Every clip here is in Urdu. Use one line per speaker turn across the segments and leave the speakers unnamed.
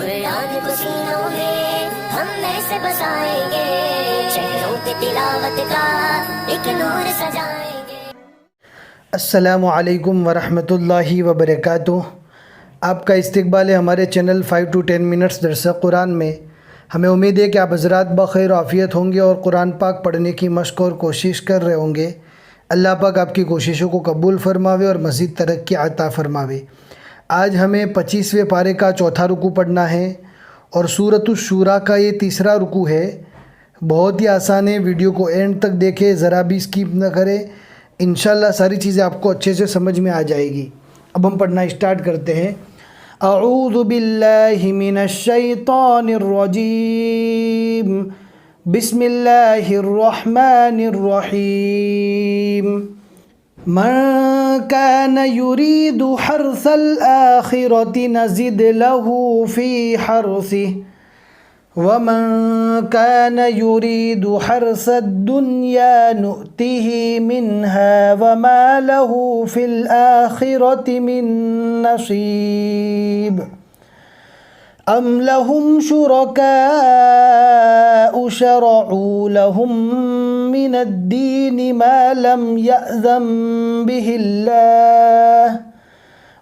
قرآن کو سینوں میں ہم ایسے بسائیں گے، شہروں پہ تلاوت کا ایک نور سجائیں گے۔
السلام علیکم ورحمۃ اللہ وبرکاتہ۔ آپ کا استقبال ہے ہمارے چینل 5 to 10 منٹس درس قرآن میں۔ ہمیں امید ہے کہ آپ حضرات بخیر و عافیت ہوں گے اور قرآن پاک پڑھنے کی مشق اور کوشش کر رہے ہوں گے۔ اللہ پاک آپ کی کوششوں کو قبول فرماوے اور مزید ترقی عطا فرماوے۔ آج ہمیں 25ویں پارے کا چوتھا رکوع پڑھنا ہے اور سورۃ الشورى کا یہ تیسرا رکوع ہے۔ بہت ہی آسان ہے، ویڈیو کو اینڈ تک دیکھیں، ذرا بھی اسکپ نہ کریں، انشاءاللہ ساری چیزیں آپ کو اچھے سے سمجھ میں آ جائے گی۔ اب ہم پڑھنا اسٹارٹ کرتے ہیں۔ اعوذ باللہ من الشیطان الرجیم، بسم اللہ الرحمن الرحیم۔ من كان يريد حرث الآخرة نزد له في حرثه ومن كان يريد حرث الدنيا نؤته منها وما له في الآخرة من نصيب أم لهم شركاء شرعوا لهم من الدين ما لم يأذن به الله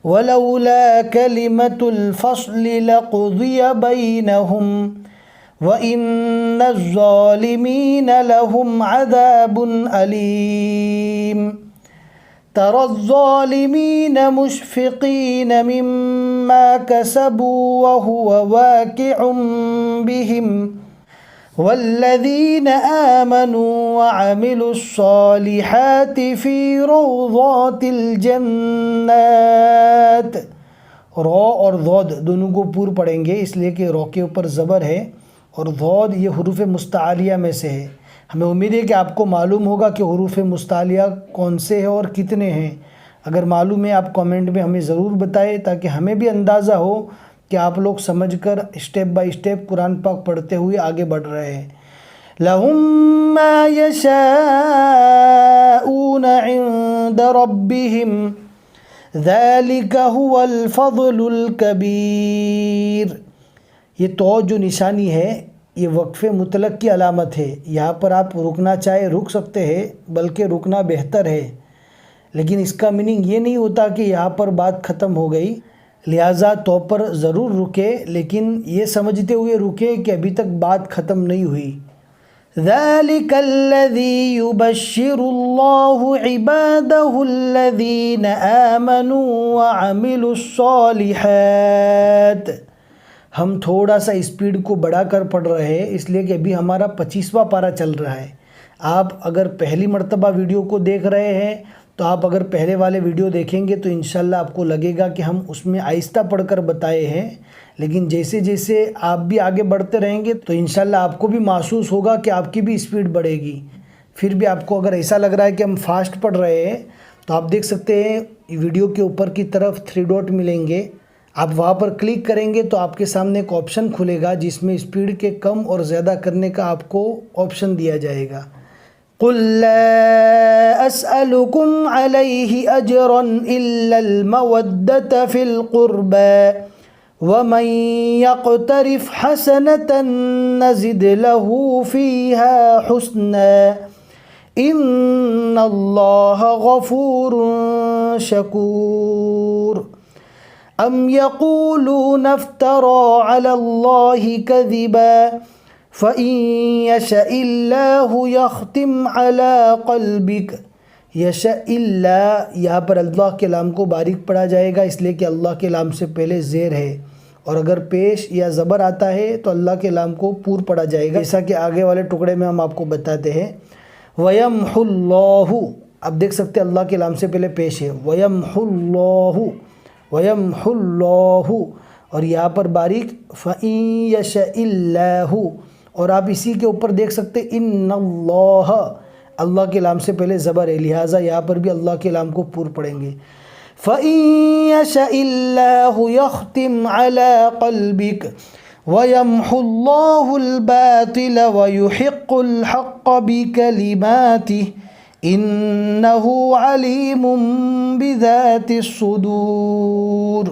ولولا كلمة الفصل لقضي بينهم وإن الظالمين لهم عذاب أليم ترى الظالمين مشفقين مما كسبوا وهو واقع بهم والذين آمنوا وعملوا الصالحات في روضات الجنات۔ رو اور ضاد دونوں کو پور پڑھیں گے، اس لیے کہ رو کے اوپر زبر ہے اور ضاد یہ حروف مستعلیہ میں سے ہے۔ ہمیں امید ہے کہ آپ کو معلوم ہوگا کہ حروف مستعلیہ کون سے ہیں اور کتنے ہیں۔ اگر معلوم ہے آپ کامنٹ میں ہمیں ضرور بتائیں تاکہ ہمیں بھی اندازہ ہو کہ آپ لوگ سمجھ کر اسٹیپ بائی اسٹیپ قرآن پاک پڑھتے ہوئے آگے بڑھ رہے ہیں۔ لَهُم مَّا يَشَاءُونَ عِندَ رَبِّهِمْ ذَلِكَ هُوَ الْفَضْلُ الْكَبِيرُ۔ یہ تو جو نشانی ہے یہ وقف مطلق کی علامت ہے۔ یہاں پر آپ رکنا چاہے رک سکتے ہیں، بلکہ رکنا بہتر ہے، لیکن اس کا میننگ یہ نہیں ہوتا کہ یہاں پر بات ختم ہو گئی، لہٰذا تو پر ضرور رکے، لیکن یہ سمجھتے ہوئے رکے کہ ابھی تک بات ختم نہیں ہوئی۔ ذَلِكَ الَّذِي يُبَشِّرُ اللَّهُ عِبَادَهُ الَّذِينَ آمَنُوا وَعَمِلُوا الصَّالِحَاتِ۔ ہم تھوڑا سا اسپیڈ کو بڑھا کر پڑھ رہے ہیں، اس لیے کہ ابھی ہمارا 25واں پارہ چل رہا ہے۔ آپ اگر پہلی مرتبہ ویڈیو کو دیکھ رہے ہیں تو آپ اگر پہلے والے ویڈیو دیکھیں گے تو انشاءاللہ آپ کو لگے گا کہ ہم اس میں آہستہ پڑھ کر بتائے ہیں، لیکن جیسے جیسے آپ بھی آگے بڑھتے رہیں گے تو انشاءاللہ آپ کو بھی محسوس ہوگا کہ آپ کی بھی اسپیڈ بڑھے گی۔ پھر بھی آپ کو اگر ایسا لگ رہا ہے کہ ہم فاسٹ پڑھ رہے ہیں تو آپ دیکھ سکتے ہیں ویڈیو کے اوپر کی طرف 3 ڈاٹ ملیں گے، آپ وہاں پر کلک کریں گے تو آپ کے سامنے ایک آپشن کھلے گا جس میں اسپیڈ کے کم اور زیادہ کرنے کا آپ کو آپشن دیا جائے گا۔ قُل لَّا أَسْأَلُكُمْ عَلَيْهِ أَجْرًا إِلَّا الْمَوَدَّةَ فِي الْقُرْبَى وَمَن يَقْتَرِفْ حَسَنَةً نَّزِدْ لَهُ فِيهَا حُسْنًا إِنَّ اللَّهَ غَفُورٌ شَكُورٌ۔ أَمْ يَقُولُونَ افْتَرَىٰ عَلَى اللَّهِ كَذِبًا فَإِن يَشَإِ اللَّهُ يَخْتِمْ عَلَىٰ قَلْبِكَ۔ یشاء اللہ، یہاں پر اللہ کے لام کو باریک پڑھا جائے گا، اس لیے کہ اللہ کے لام سے پہلے زیر ہے، اور اگر پیش یا زبر آتا ہے تو اللہ کے لام کو پور پڑھا جائے گا، جیسا کہ آگے والے ٹکڑے میں ہم آپ کو بتاتے ہیں۔ وَيَمْحُ اللَّهُ، اب دیکھ سکتے اللہ کے لام سے پہلے پیش ہے، وَيَمْحُ اللَّهُ، وَيَمْحُ اللَّهُ، اور یہاں پر باریک فَإِن يَشَإِ اللَّهُ، اور آپ اسی کے اوپر دیکھ سکتے اِنَّ اللَّهَ، اللہ کے لام سے پہلے زبر ہے، لہٰذا یہاں پر بھی اللہ کے لام کو پور پڑھیں گے۔ فَإِن يَشَإِ اللَّهُ يَخْتِمْ عَلَىٰ قَلْبِكَ وَيَمْحُ اللَّهُ الْبَاطِلَ وَيُحِقُّ الْحَقَّ بِكَلِمَاتِهِ إِنَّهُ عَلِيمٌ بِذَاتِ الصُّدُورِ۔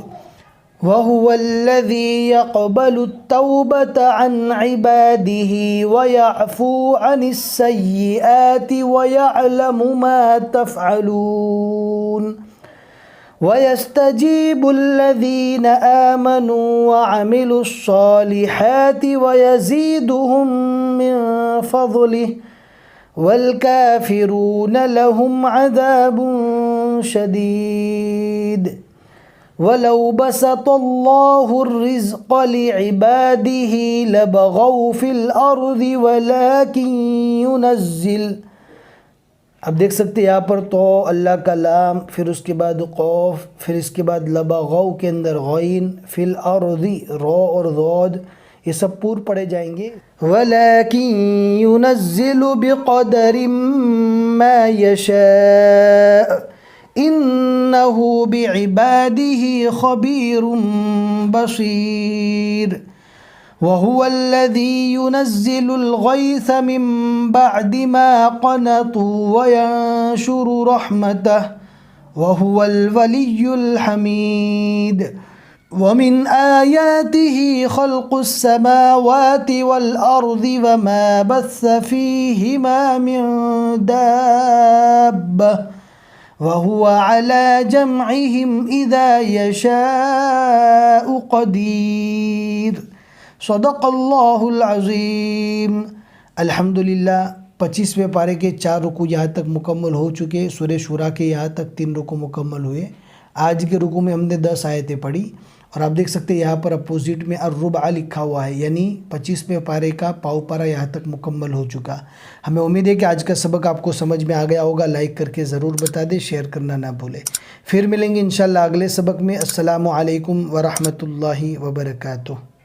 وهو الذي يقبل التوبة عن عباده ويعفو عن السيئات ويعلم ما تفعلون ويستجيب الذين آمنوا وعملوا الصالحات ويزيدهم من فضله والكافرون لهم عذاب شديد ولو بسط الله الرزق لعباده لبغوا في الأرض ولكن ينزل. اب دیکھ سکتے یہاں پر تو اللہ کا لام، پھر اس کے بعد قوف، پھر اس کے بعد لبغوا کے اندر غین، فی الارض رو اور ضاد، یہ سب پور پڑے جائیں گے. وَلَكِن يُنَزِّلُ بِقَدَرٍ مَا يَشَاءُ إِنَّهُ بِعِبَادِهِ خَبِيرٌ بَصِيرٌ. وَهُوَ الَّذِي يُنَزِّلُ الْغَيْثَ مِن بَعْدِ مَا قَنَطُوا وَيَنشُرُ رَحْمَتَهُ وَهُوَ الْوَلِيُّ الْحَمِيدُ. وَمِنْ آيَاتِهِ خَلْقُ السَّمَاوَاتِ وَالْأَرْضِ وَمَا بَثَّ فِيهِمَا مِن دَابَّةٍ وَهُوَ عَلَى جَمْعِهِمْ إِذَا يَشَاءُ قَدِيرٌ. صدق اللہ العظیم. الحمدللہ 25ویں پارے کے 4 رکوع یہاں تک مکمل ہو چکے. سورہ شورا کے یہاں تک 3 رکوع مکمل ہوئے. آج کے رکوع میں ہم نے 10 آیتیں پڑھی اور آپ دیکھ سکتے ہیں یہاں پر اپوزٹ میں الربع لکھا ہوا ہے، یعنی 25ویں پارے کا پاؤ پارا یہاں تک مکمل ہو چکا. ہمیں امید ہے کہ آج کا سبق آپ کو سمجھ میں آ گیا ہوگا. لائک کر کے ضرور بتا دیں، شیئر کرنا نہ بھولیں. پھر ملیں گے انشاءاللہ اگلے سبق میں. السلام علیکم ورحمۃ اللہ وبرکاتہ.